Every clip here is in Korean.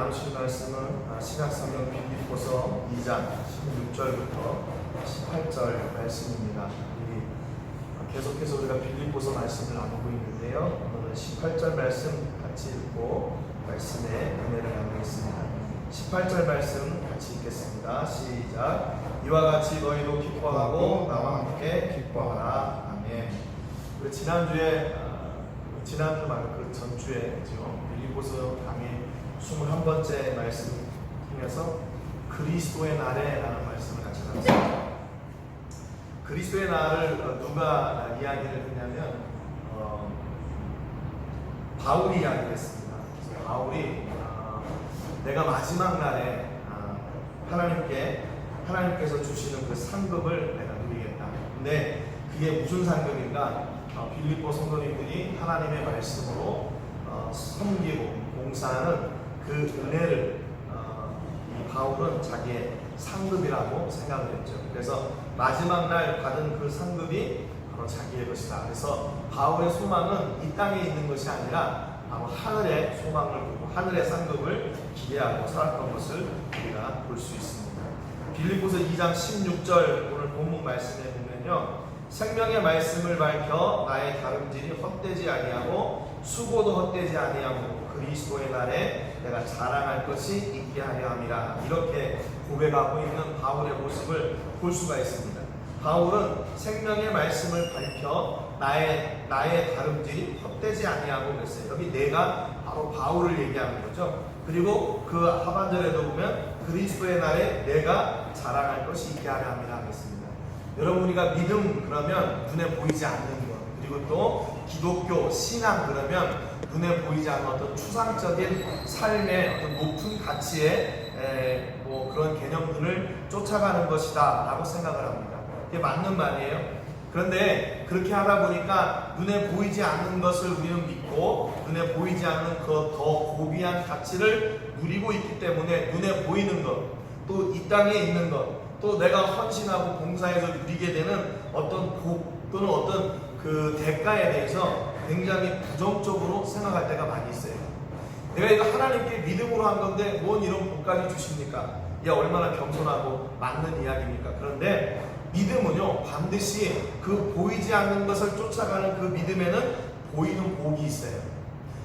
나누실 말씀은 신약성경 빌립보서 2장 16절부터 18절 말씀입니다. 계속해서 우리가 빌립보서 말씀을 나누고 있는데요. 오늘은 18절 말씀 같이 읽고 말씀에 은혜를 나누겠습니다. 18절 말씀 같이 읽겠습니다. 시작. 이와 같이 너희도 기뻐하고 나와 함께 기뻐하라. 아멘. 우리 지난주 말고 그 전주에 빌립보서 강의 21번째 말씀 통해서 그리스도의 날에 라는 말씀을 같이 나눴습니다. 그리스도의 날을 누가 이야기를 했냐면 바울이 이야기를 했습니다. 그래서 바울이 내가 마지막 날에 하나님께서 주시는 그 상급을 내가 누리겠다. 근데 그게 무슨 상급인가? 빌립보 성도님들이 하나님의 말씀으로 섬기고 봉사하는 그 은혜를 이 바울은 자기의 상급이라고 생각을 했죠. 그래서 마지막 날 받은 그 상급이 바로 자기의 것이다. 그래서 바울의 소망은 이 땅에 있는 것이 아니라 바로 하늘의 소망을 두고 하늘의 상급을 기대하고 살았던 것을 우리가 볼 수 있습니다. 빌립보서 2장 16절 오늘 본문 말씀에 보면요, 생명의 말씀을 밝혀 나의 다름질이 헛되지 아니하고 수고도 헛되지 아니하고 그리스도의 날에 내가 자랑할 것이 있게 하려 함이라. 이렇게 고백하고 있는 바울의 모습을 볼 수가 있습니다. 바울은 생명의 말씀을 밝혀 나의 다름질이 헛되지 아니하고 그랬어요. 여기 내가 바로 바울을 얘기하는 거죠. 그리고 그 하반절에도 보면 그리스도의 날에 내가 자랑할 것이 있게 하려 함이라 하겠습니다. 여러분, 우리가 믿음 그러면 눈에 보이지 않는 것, 그리고 또 기독교 신앙 그러면 눈에 보이지 않는 어떤 추상적인 삶의 어떤 높은 가치의 그런 개념들을 쫓아가는 것이다 라고 생각을 합니다. 이게 맞는 말이에요. 그런데 그렇게 하다 보니까 눈에 보이지 않는 것을 우리는 믿고 눈에 보이지 않는 그 더 고귀한 가치를 누리고 있기 때문에 눈에 보이는 것, 또 이 땅에 있는 것, 또 내가 헌신하고 봉사해서 누리게 되는 어떤 복 또는 어떤 그 대가에 대해서 굉장히 부정적으로 생각할 때가 많이 있어요. 내가 이거 하나님께 믿음으로 한 건데 뭔 이런 복까지 주십니까? 야, 얼마나 겸손하고 맞는 이야기입니까? 그런데 믿음은요, 반드시 그 보이지 않는 것을 쫓아가는 그 믿음에는 보이는 복이 있어요.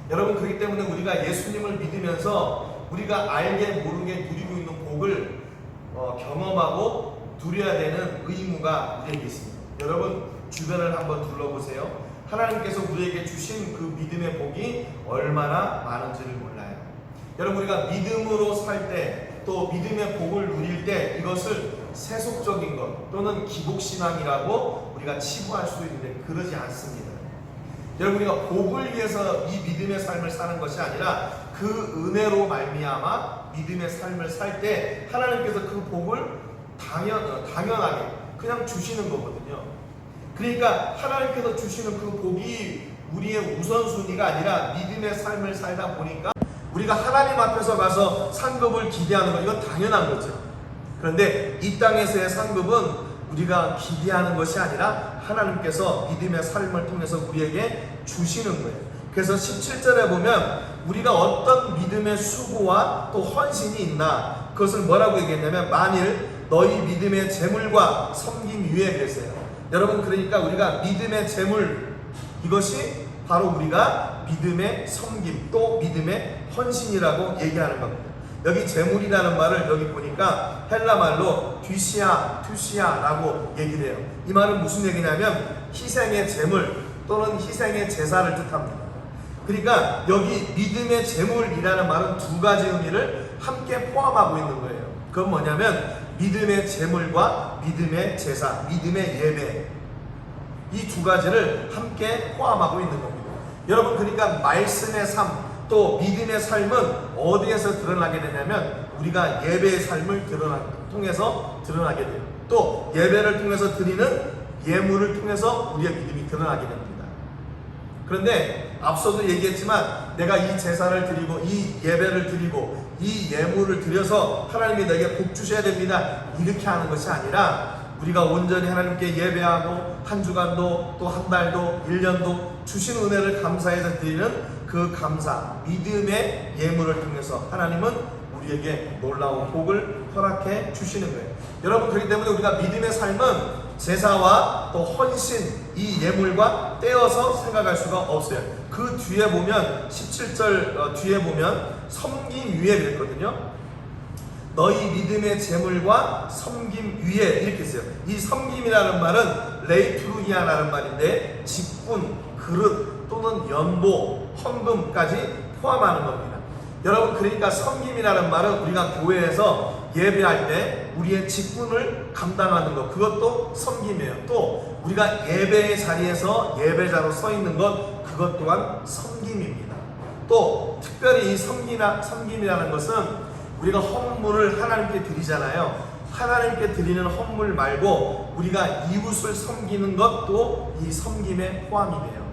여러분, 그렇기 때문에 우리가 예수님을 믿으면서 우리가 알게 모르게 누리고 있는 복을 경험하고 누려야 되는 의무가 우리에게 있습니다. 여러분, 주변을 한번 둘러보세요. 하나님께서 우리에게 주신 그 믿음의 복이 얼마나 많은지를 몰라요. 여러분, 우리가 믿음으로 살 때, 또 믿음의 복을 누릴 때 이것을 세속적인 것 또는 기복신앙이라고 우리가 치부할 수도 있는데 그러지 않습니다. 여러분, 우리가 복을 위해서 이 믿음의 삶을 사는 것이 아니라 그 은혜로 말미암아 믿음의 삶을 살 때 하나님께서 그 복을 당연하게 그냥 주시는 거거든요. 그러니까 하나님께서 주시는 그 복이 우리의 우선순위가 아니라 믿음의 삶을 살다 보니까 우리가 하나님 앞에서 가서 상급을 기대하는 것, 이건 당연한 거죠. 그런데 이 땅에서의 상급은 우리가 기대하는 것이 아니라 하나님께서 믿음의 삶을 통해서 우리에게 주시는 거예요. 그래서 17절에 보면 우리가 어떤 믿음의 수고와 또 헌신이 있나, 그것을 뭐라고 얘기했냐면 만일 너희 믿음의 재물과 섬김 위에 계세요. 여러분, 그러니까 우리가 믿음의 재물, 이것이 바로 우리가 믿음의 섬김 또 믿음의 헌신이라고 얘기하는 겁니다. 여기 재물이라는 말을 여기 보니까 헬라 말로 투시아라고 얘기를 해요. 이 말은 무슨 얘기냐면 희생의 재물 또는 희생의 제사를 뜻합니다. 그러니까 여기 믿음의 재물이라는 말은 두 가지 의미를 함께 포함하고 있는 거예요. 그건 뭐냐면 믿음의 재물과 믿음의 제사, 믿음의 예배, 이 두 가지를 함께 포함하고 있는 겁니다. 여러분, 그러니까 말씀의 삶 또 믿음의 삶은 어디에서 드러나게 되냐면 우리가 예배의 삶을 통해서 드러나게 돼요. 또 예배를 통해서 드리는 예물을 통해서 우리의 믿음이 드러나게 됩니다. 그런데 앞서도 얘기했지만 내가 이 제사를 드리고 이 예배를 드리고 이 예물을 드려서 하나님이 내게 복 주셔야 됩니다, 이렇게 하는 것이 아니라 우리가 온전히 하나님께 예배하고 한 주간도 또 한 달도 1년도 주신 은혜를 감사해서 드리는 그 감사, 믿음의 예물을 통해서 하나님은 우리에게 놀라운 복을 허락해 주시는 거예요. 여러분, 그렇기 때문에 우리가 믿음의 삶은 제사와 또 헌신, 이 예물과 떼어서 생각할 수가 없어요. 그 뒤에 보면 17절 뒤에 보면 섬김 위에 그랬거든요. 너희 믿음의 제물과 섬김 위에 이렇게 써요. 이 섬김이라는 말은 레이투루기아라는 말인데 직분, 그릇 또는 연보, 헌금까지 포함하는 겁니다. 여러분, 그러니까 섬김이라는 말은 우리가 교회에서 예배할 때 우리의 직분을 감당하는 것, 그것도 섬김이에요. 또 우리가 예배의 자리에서 예배자로 서 있는 것, 그것 또한 섬김입니다. 또 특별히 이 섬김이라는 것은 우리가 헌물을 하나님께 드리잖아요. 하나님께 드리는 헌물 말고 우리가 이웃을 섬기는 것도 이 섬김에 포함이 돼요.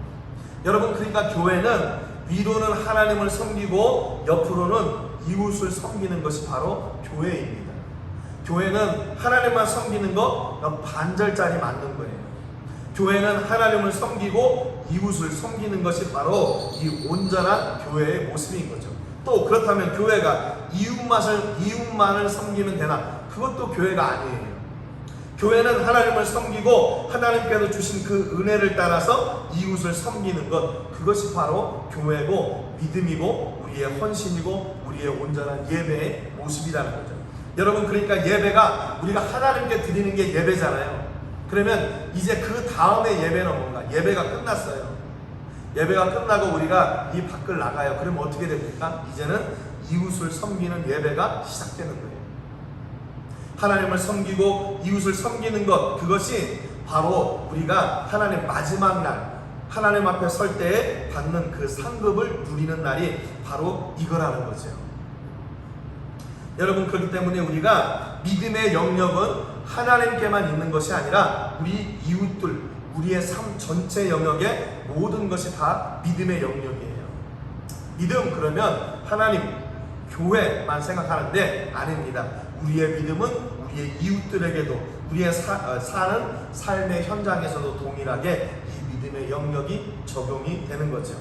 여러분, 그러니까 교회는 위로는 하나님을 섬기고 옆으로는 이웃을 섬기는 것이 바로 교회입니다. 교회는 하나님만 섬기는 거 반절짜리 맞는 거예요. 교회는 하나님을 섬기고 이웃을 섬기는 것이 바로 이 온전한 교회의 모습인 거죠. 또 그렇다면 교회가 이웃만을 섬기면 되나? 그것도 교회가 아니에요. 교회는 하나님을 섬기고 하나님께서 주신 그 은혜를 따라서 이웃을 섬기는 것, 그것이 바로 교회고 믿음이고 우리의 헌신이고 우리의 온전한 예배의 모습이라는 거죠. 여러분, 그러니까 예배가 우리가 하나님께 드리는 게 예배잖아요. 그러면 이제 그 다음에 예배는 뭔가? 예배가 끝났어요. 예배가 끝나고 우리가 이 밖을 나가요. 그러면 어떻게 됩니까? 이제는 이웃을 섬기는 예배가 시작되는 거예요. 하나님을 섬기고 이웃을 섬기는 것, 그것이 바로 우리가 하나님 마지막 날, 하나님 앞에 설 때에 받는 그 상급을 누리는 날이 바로 이거라는 거죠. 여러분, 그렇기 때문에 우리가 믿음의 영역은 하나님께만 있는 것이 아니라 우리 이웃들, 우리의 삶 전체 영역의 모든 것이 다 믿음의 영역이에요. 믿음 그러면 하나님, 교회만 생각하는데 아닙니다. 우리의 믿음은 우리의 이웃들에게도 우리의 사는 삶의 현장에서도 동일하게 이 믿음의 영역이 적용이 되는 거죠.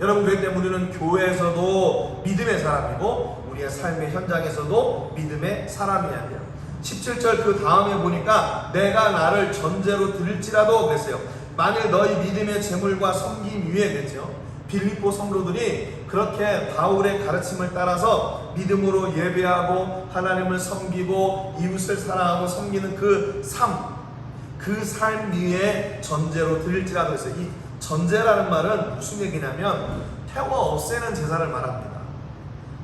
여러분, 그렇기 때문에 우리는 교회에서도 믿음의 사람이고 우리의 삶의 현장에서도 믿음의 사람이어야 돼요. 17절 그 다음에 보니까 내가 나를 전제로 드릴지라도 그랬어요. 만일 너희 믿음의 제물과 섬김 위에 그랬죠. 빌립보 성도들이 그렇게 바울의 가르침을 따라서 믿음으로 예배하고 하나님을 섬기고 이웃을 사랑하고 섬기는 그 삶 위에 전제로 드릴지라도 했어요. 이 전제라는 말은 무슨 얘기냐면 태워 없애는 제사를 말합니다.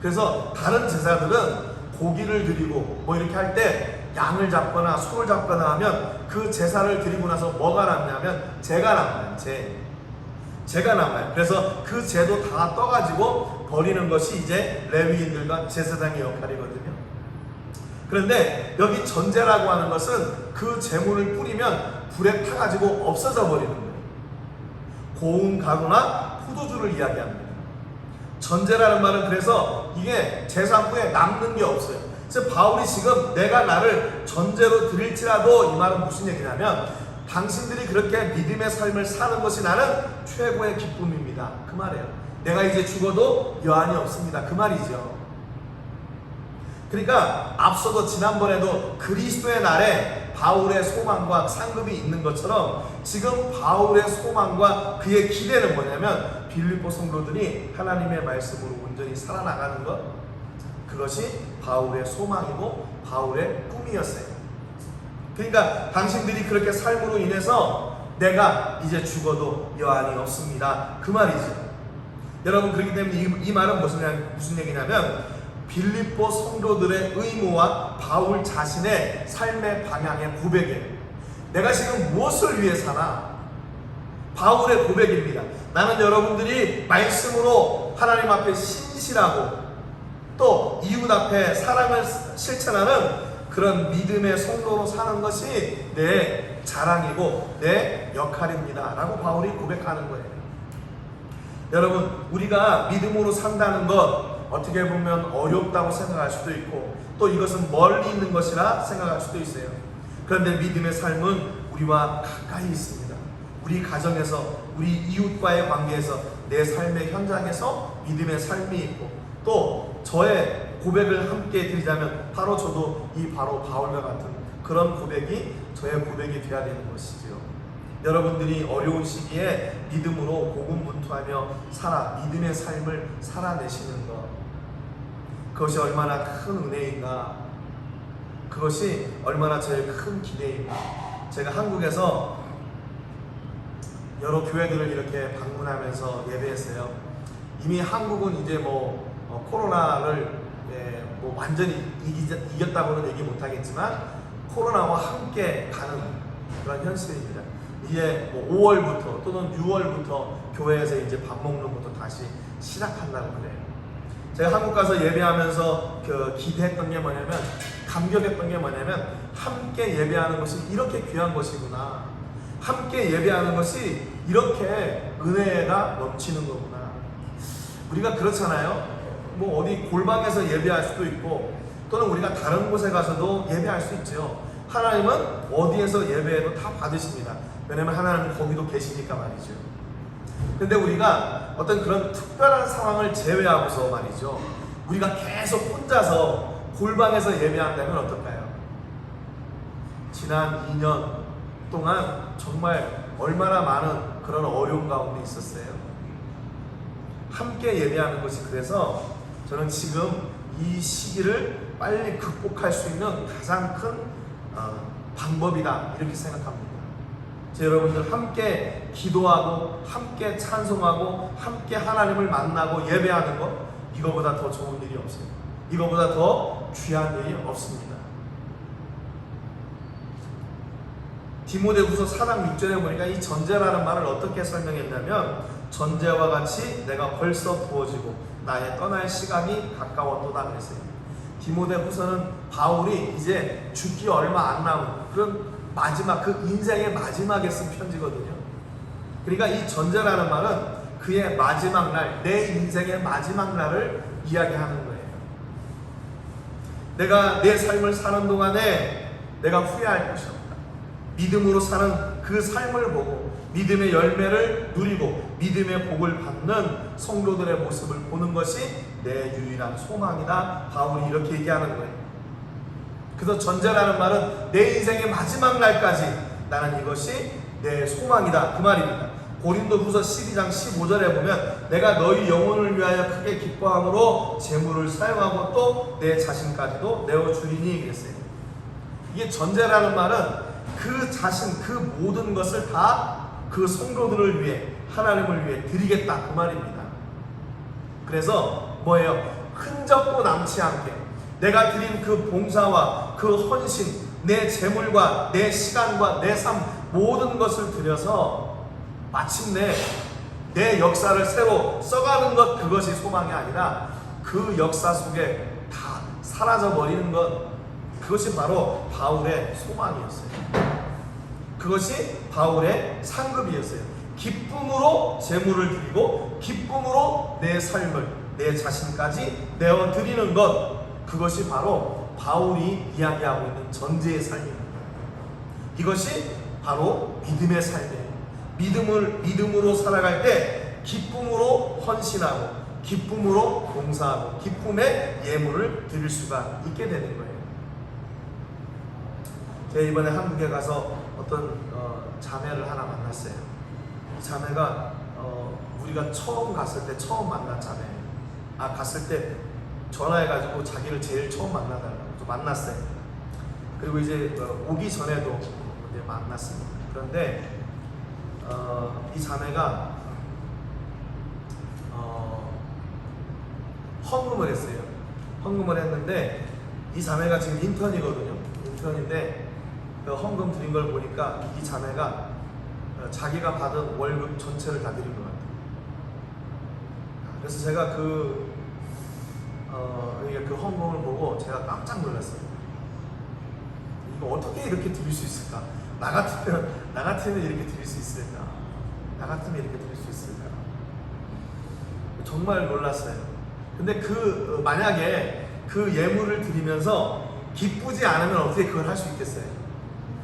그래서 다른 제사들은 고기를 드리고 뭐 이렇게 할 때 양을 잡거나 소를 잡거나 하면 그 제사를 드리고 나서 뭐가 남냐면 재가 남아요. 재가 남아요. 그래서 그 재도 다 떠가지고 버리는 것이 이제 레위인들과 제사장의 역할이거든요. 그런데 여기 전제라고 하는 것은 그 재물을 뿌리면 불에 타가지고 없어져 버리는 거예요. 고운 가루나 포도주를 이야기합니다. 전제라는 말은 그래서 이게 제사 후에 남는 게 없어요. 그래서 바울이 지금 내가 나를 전제로 드릴지라도, 이 말은 무슨 얘기냐면 당신들이 그렇게 믿음의 삶을 사는 것이 나는 최고의 기쁨입니다. 그 말이에요. 내가 이제 죽어도 여한이 없습니다. 그 말이죠. 그러니까 앞서도 지난번에도 그리스도의 날에 바울의 소망과 상급이 있는 것처럼 지금 바울의 소망과 그의 기대는 뭐냐면 빌립보 성도들이 하나님의 말씀으로 온전히 살아나가는 것, 그것이 바울의 소망이고 바울의 꿈이었어요. 그러니까 당신들이 그렇게 삶으로 인해서 내가 이제 죽어도 여한이 없습니다. 그 말이죠. 여러분, 그렇기 때문에 이 말은 무슨 얘기냐면 빌립보 성도들의 의무와 바울 자신의 삶의 방향의 고백이에요. 내가 지금 무엇을 위해 사나? 바울의 고백입니다. 나는 여러분들이 말씀으로 하나님 앞에 신실하고 또 이웃 앞에 사랑을 실천하는 그런 믿음의 성도로 사는 것이 내 자랑이고 내 역할입니다 라고 바울이 고백하는 거예요. 여러분, 우리가 믿음으로 산다는 것 어떻게 보면 어렵다고 생각할 수도 있고 또 이것은 멀리 있는 것이라 생각할 수도 있어요. 그런데 믿음의 삶은 우리와 가까이 있습니다. 우리 가정에서, 우리 이웃과의 관계에서, 내 삶의 현장에서 믿음의 삶이 있고, 또 저의 고백을 함께 드리자면 바로 저도 이 바로 바울과 같은 그런 고백이 저의 고백이 되어야 되는 것이지요. 여러분들이 어려운 시기에 믿음으로 고군분투하며 믿음의 삶을 살아내시는 것, 그것이 얼마나 큰 은혜인가, 그것이 얼마나 저의 큰 기대입니다. 제가 한국에서 여러 교회들을 이렇게 방문하면서 예배했어요. 이미 한국은 이제 코로나를 완전히 이겼다고는 얘기 못하겠지만 코로나와 함께 가는 그런 현실입니다. 이제 5월부터 또는 6월부터 교회에서 이제 밥 먹는 것도 다시 시작한다고 그래요. 제가 한국 가서 예배하면서 기대했던 게 뭐냐면, 감격했던 게 뭐냐면, 함께 예배하는 것이 이렇게 귀한 것이구나, 함께 예배하는 것이 이렇게 은혜가 넘치는 거구나. 우리가 그렇잖아요. 어디 골방에서 예배할 수도 있고, 또는 우리가 다른 곳에 가서도 예배할 수 있죠. 하나님은 어디에서 예배해도 다 받으십니다. 왜냐면 하나님은 거기도 계시니까 말이죠. 근데 우리가 어떤 그런 특별한 상황을 제외하고서 말이죠, 우리가 계속 혼자서 골방에서 예배한다면 어떨까요? 지난 2년 동안 정말 얼마나 많은 그런 어려움 가운데 있었어요. 함께 예배하는 것이, 그래서 저는 지금 이 시기를 빨리 극복할 수 있는 가장 큰 방법이다, 이렇게 생각합니다. 여러분들 함께 기도하고 함께 찬송하고 함께 하나님을 만나고 예배하는 것, 이거보다 더 좋은 일이 없어요. 이거보다 더 귀한 일이 없습니다. 디모데후서 4장 6절에 보니까 이 전제라는 말을 어떻게 설명했냐면, 전제와 같이 내가 벌써 부어지고 나의 떠날 시간이 가까웠도다 그랬어요. 디모데후서는 바울이 이제 죽기 얼마 안 남은 그런 마지막, 그 인생의 마지막에 쓴 편지거든요. 그러니까 이 전제라는 말은 그의 마지막 날, 내 인생의 마지막 날을 이야기하는 거예요. 내가 내 삶을 사는 동안에 내가 후회할 것이 없다. 믿음으로 사는 그 삶을 보고 믿음의 열매를 누리고 믿음의 복을 받는 성도들의 모습을 보는 것이 내 유일한 소망이다, 바울이 이렇게 얘기하는 거예요. 그래서 전제라는 말은 내 인생의 마지막 날까지 나는 이것이 내 소망이다, 그 말입니다. 고린도후서 12장 15절에 보면 내가 너희 영혼을 위하여 크게 기뻐함으로 재물을 사용하고 또 내 자신까지도 내어주리니 그랬어요. 이게 전제라는 말은 그 자신, 그 모든 것을 다 그 성도들을 위해, 하나님을 위해 드리겠다, 그 말입니다. 그래서 뭐예요? 흔적도 남지 않게 내가 드린 그 봉사와 그 헌신, 내 재물과 내 시간과 내 삶 모든 것을 들여서 마침내 내 역사를 새로 써가는 것, 그것이 소망이 아니라 그 역사 속에 다 사라져버리는 것, 그것이 바로 바울의 소망이었어요. 그것이 바울의 상급이었어요. 기쁨으로 재물을 드리고 기쁨으로 내 삶을, 내 자신까지 내어드리는 것, 그것이 바로 바울이 이야기하고 있는 전제의 삶입니다. 이것이 바로 믿음의 삶이에요. 믿음으로 살아갈 때 기쁨으로 헌신하고 기쁨으로 봉사하고 기쁨의 예물을 드릴 수가 있게 되는 거예요. 제가 이번에 한국에 가서 어떤 자매를 하나 만났어요. 이 자매가 우리가 처음 갔을 때 처음 만난 자매예요. 갔을 때 전화해가지고 자기를 제일 처음 만나달라고 또 만났어요. 그리고 이제 오기 전에도 이제 만났습니다. 그런데 이 자매가 헌금을 했어요. 헌금을 했는데 이 자매가 지금 인턴이거든요. 인턴인데 그 헌금 드린 걸 보니까 이 자매가 자기가 받은 월급 전체를 다 드린 것 같아요. 그래서 제가 그 헌금을 보고 제가 깜짝 놀랐어요. 이거 어떻게 이렇게 드릴 수 있을까? 나 같으면 이렇게 드릴 수 있을까? 나 같으면 이렇게 드릴 수 있을까? 정말 놀랐어요. 근데 만약에 그 예물을 드리면서 기쁘지 않으면 어떻게 그걸 할 수 있겠어요?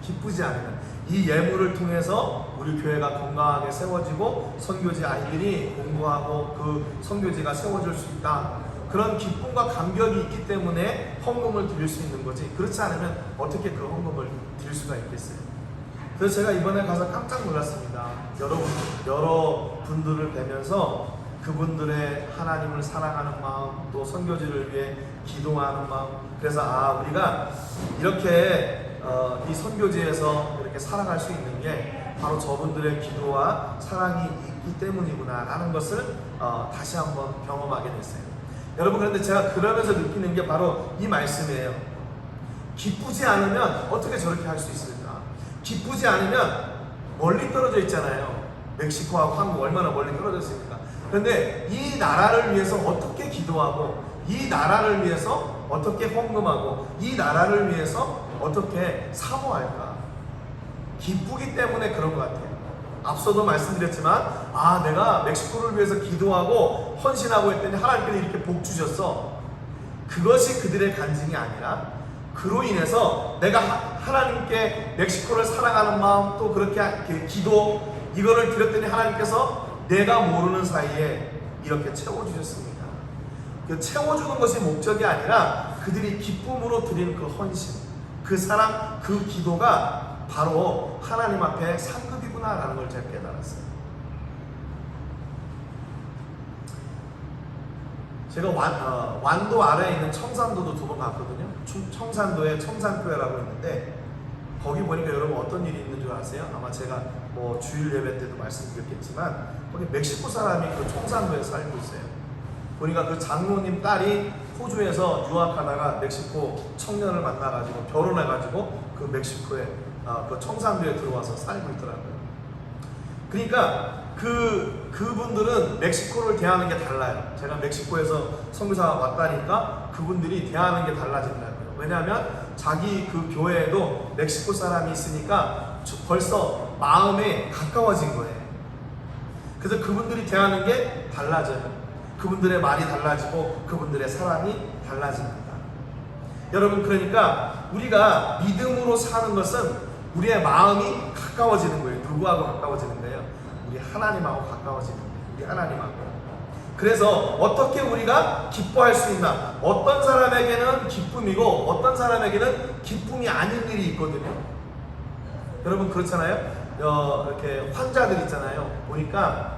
기쁘지 않으면 이 예물을 통해서 우리 교회가 건강하게 세워지고 선교지 아이들이 공부하고 그 선교지가 세워질 수 있다. 그런 기쁨과 감격이 있기 때문에 헌금을 드릴 수 있는 거지. 그렇지 않으면 어떻게 그 헌금을 드릴 수가 있겠어요? 그래서 제가 이번에 가서 깜짝 놀랐습니다. 여러 분들을 뵈면서 그분들의 하나님을 사랑하는 마음, 또 선교지를 위해 기도하는 마음. 그래서 우리가 이렇게 이 선교지에서 이렇게 살아갈 수 있는 게 바로 저분들의 기도와 사랑이 있기 때문이구나 라는 것을 다시 한번 경험하게 됐어요. 여러분, 그런데 제가 그러면서 느끼는 게 바로 이 말씀이에요. 기쁘지 않으면 어떻게 저렇게 할 수 있을까? 기쁘지 않으면 멀리 떨어져 있잖아요. 멕시코하고 한국 얼마나 멀리 떨어져 있습니까? 그런데 이 나라를 위해서 어떻게 기도하고, 이 나라를 위해서 어떻게 헌금하고, 이 나라를 위해서 어떻게 사모할까? 기쁘기 때문에 그런 것 같아요. 앞서도 말씀드렸지만 내가 멕시코를 위해서 기도하고 헌신하고 했더니 하나님께서 이렇게 복 주셨어. 그것이 그들의 간증이 아니라 그로 인해서 내가 하나님께 멕시코를 사랑하는 마음, 또 그렇게 기도 이거를 드렸더니 하나님께서 내가 모르는 사이에 이렇게 채워주셨습니다. 그 채워주는 것이 목적이 아니라 그들이 기쁨으로 드리는 그 헌신, 그 사랑, 그 기도가 바로 하나님 앞에 상급이구나 라는 걸 제가 깨달았어요. 제가 완도 아래에 있는 청산도도 2번 갔거든요. 청산도에 청산교회라고 있는데 거기 보니까 여러분 어떤 일이 있는 줄 아세요? 아마 제가 주일 예배 때도 말씀드렸겠지만 거기 멕시코 사람이 그 청산도에 살고 있어요. 보니까 그 장로님 딸이 호주에서 유학하다가 멕시코 청년을 만나가지고 결혼해가지고 그 멕시코에 그 청산도에 들어와서 살고 있더라고요. 그러니까 그분들은 멕시코를 대하는 게 달라요. 제가 멕시코에서 선교사가 왔다니까 그분들이 대하는 게 달라진다고요. 왜냐하면 자기 그 교회에도 멕시코 사람이 있으니까 벌써 마음에 가까워진 거예요. 그래서 그분들이 대하는 게 달라져요. 그분들의 말이 달라지고 그분들의 사랑이 달라집니다. 여러분, 그러니까 우리가 믿음으로 사는 것은 우리의 마음이 가까워지는 거예요. 누구하고 가까워지는 거예요? 우리 하나님하고 가까워지는 거예요. 우리 하나님하고. 그래서 어떻게 우리가 기뻐할 수 있나? 어떤 사람에게는 기쁨이고 어떤 사람에게는 기쁨이 아닌 일이 있거든요. 여러분, 그렇잖아요. 이렇게 환자들 있잖아요. 보니까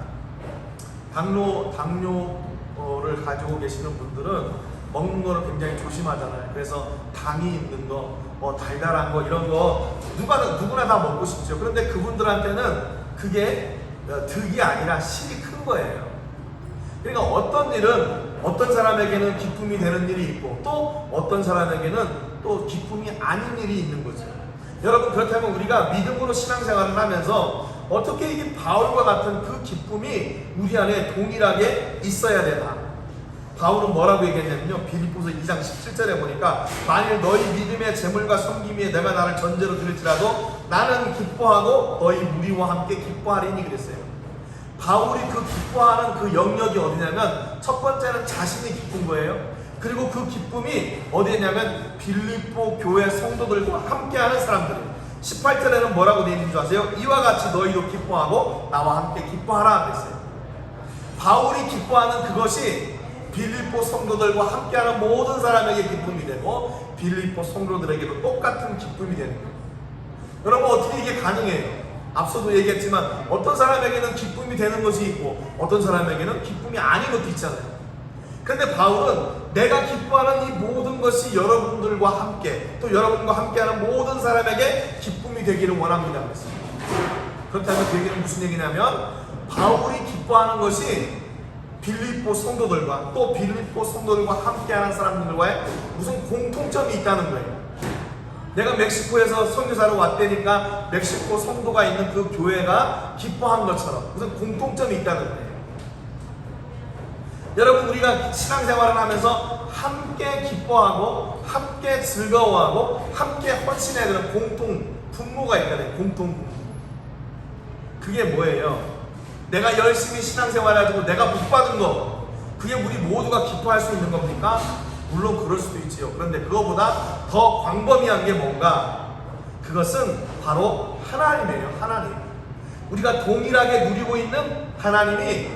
당뇨를 가지고 계시는 분들은 먹는 거를 굉장히 조심하잖아요. 그래서 당이 있는 거, 달달한 거 이런 거 누구나 다 먹고 싶죠. 그런데 그분들한테는 그게 득이 아니라 실이 큰 거예요. 그러니까 어떤 일은 어떤 사람에게는 기쁨이 되는 일이 있고 또 어떤 사람에게는 또 기쁨이 아닌 일이 있는 거죠. 여러분, 그렇다면 우리가 믿음으로 신앙생활을 하면서 어떻게 이게 바울과 같은 그 기쁨이 우리 안에 동일하게 있어야 되나? 바울은 뭐라고 얘기했냐면요, 빌립보서 2장 17절에 보니까 만일 너희 믿음의 재물과 섬김에 내가 나를 전제로 드릴지라도 나는 기뻐하고 너희 무리와 함께 기뻐하리니 그랬어요. 바울이 그 기뻐하는 그 영역이 어디냐면 첫 번째는 자신이 기쁜 거예요. 그리고 그 기쁨이 어디냐면 빌립보 교회 성도들과 함께하는 사람들이에요. 18절에는 뭐라고 되어 있는 줄 아세요? 이와 같이 너희도 기뻐하고 나와 함께 기뻐하라 그랬어요. 바울이 기뻐하는 그것이 빌립보 성도들과 함께하는 모든 사람에게 기쁨이 되고 빌립보 성도들에게도 똑같은 기쁨이 되는 거예요. 여러분, 어떻게 이게 가능해요? 앞서도 얘기했지만 어떤 사람에게는 기쁨이 되는 것이 있고 어떤 사람에게는 기쁨이 아닌 것도 있잖아요. 그런데 바울은 내가 기뻐하는 이 모든 것이 여러분들과 함께 또 여러분과 함께하는 모든 사람에게 기쁨이 되기를 원합니다 그랬습니다. 그렇다면 그 얘기는 무슨 얘기냐면 바울이 기뻐하는 것이 빌립보 성도들과 또 빌립보 성도들과 함께하는 사람들과의 무슨 공통점이 있다는 거예요. 내가 멕시코에서 선교사로 왔다니까 멕시코 성도가 있는 그 교회가 기뻐한 것처럼 무슨 공통점이 있다는 거예요. 여러분, 우리가 신앙생활을 하면서 함께 기뻐하고 함께 즐거워하고 함께 헌신해야 되는 공통 분모가 있다는 공통 분모. 그게 뭐예요? 내가 열심히 신앙생활을 가지고 내가 복받은 거, 그게 우리 모두가 기뻐할 수 있는 겁니까? 물론 그럴 수도 있지요. 그런데 그거보다 더 광범위한 게 뭔가? 그것은 바로 하나님이에요. 하나님. 우리가 동일하게 누리고 있는 하나님이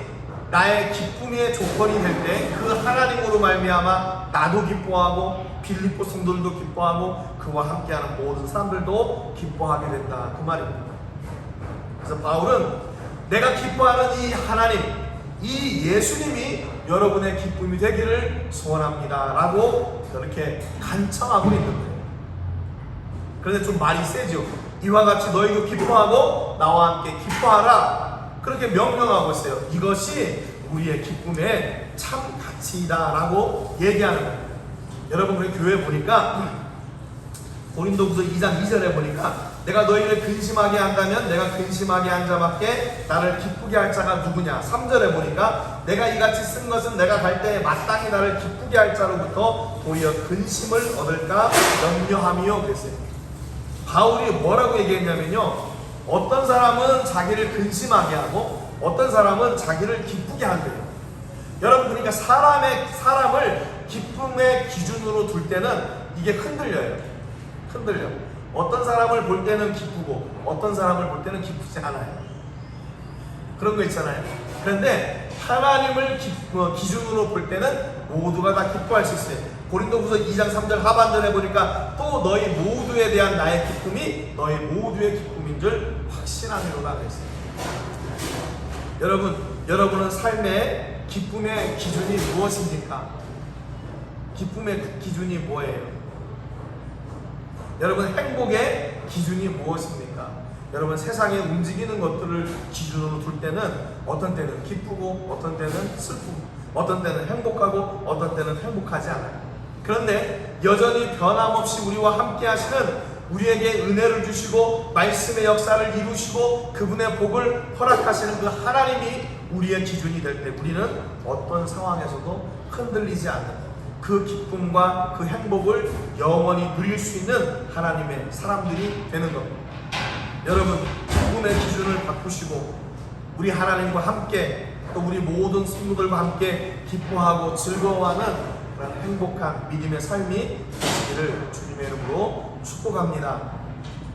나의 기쁨의 조건이 될 때 그 하나님으로 말미암아 나도 기뻐하고 빌립보 성도들도 기뻐하고 그와 함께하는 모든 사람들도 기뻐하게 된다, 그 말입니다. 그래서 바울은 내가 기뻐하는 이 하나님, 이 예수님이 여러분의 기쁨이 되기를 소원합니다 라고 그렇게 간청하고 있는 거예요. 그런데 좀 말이 세죠. 이와 같이 너희도 기뻐하고 나와 함께 기뻐하라, 그렇게 명령하고 있어요. 이것이 우리의 기쁨의 참 가치이다 라고 얘기하는 거예요. 여러분, 우리 교회 보니까 고린도후서 2장 2절에 보니까 내가 너희를 근심하게 한다면 내가 근심하게 한 자밖에 나를 기쁘게 할 자가 누구냐. 3절에 보니까 내가 이같이 쓴 것은 내가 갈 때에 마땅히 나를 기쁘게 할 자로부터 도리어 근심을 얻을까 염려함이요 그랬어요. 바울이 뭐라고 얘기했냐면요, 어떤 사람은 자기를 근심하게 하고 어떤 사람은 자기를 기쁘게 한대요. 여러분, 그러니까 사람을 기쁨의 기준으로 둘 때는 이게 흔들려요. 흔들려. 어떤 사람을 볼 때는 기쁘고 어떤 사람을 볼 때는 기쁘지 않아요. 그런 거 있잖아요. 그런데 하나님을 기준으로 볼 때는 모두가 다 기뻐할 수 있어요. 고린도후서 2장 3절 하반절에 보니까 또 너희 모두에 대한 나의 기쁨이 너희 모두의 기쁨인 줄 확신하미로다 그랬어요. 여러분은 삶의 기쁨의 기준이 무엇입니까? 기쁨의 기준이 뭐예요? 여러분, 행복의 기준이 무엇입니까? 여러분, 세상에 움직이는 것들을 기준으로 둘 때는 어떤 때는 기쁘고 어떤 때는 슬프고 어떤 때는 행복하고 어떤 때는 행복하지 않아요. 그런데 여전히 변함없이 우리와 함께 하시는, 우리에게 은혜를 주시고 말씀의 역사를 이루시고 그분의 복을 허락하시는 그 하나님이 우리의 기준이 될 때 우리는 어떤 상황에서도 흔들리지 않는 그 기쁨과 그 행복을 영원히 누릴 수 있는 하나님의 사람들이 되는 겁니다. 여러분, 기쁨의 기준을 바꾸시고 우리 하나님과 함께 또 우리 모든 성도들과 함께 기뻐하고 즐거워하는 그런 행복한 믿음의 삶이 되시기를 주님의 이름으로 축복합니다.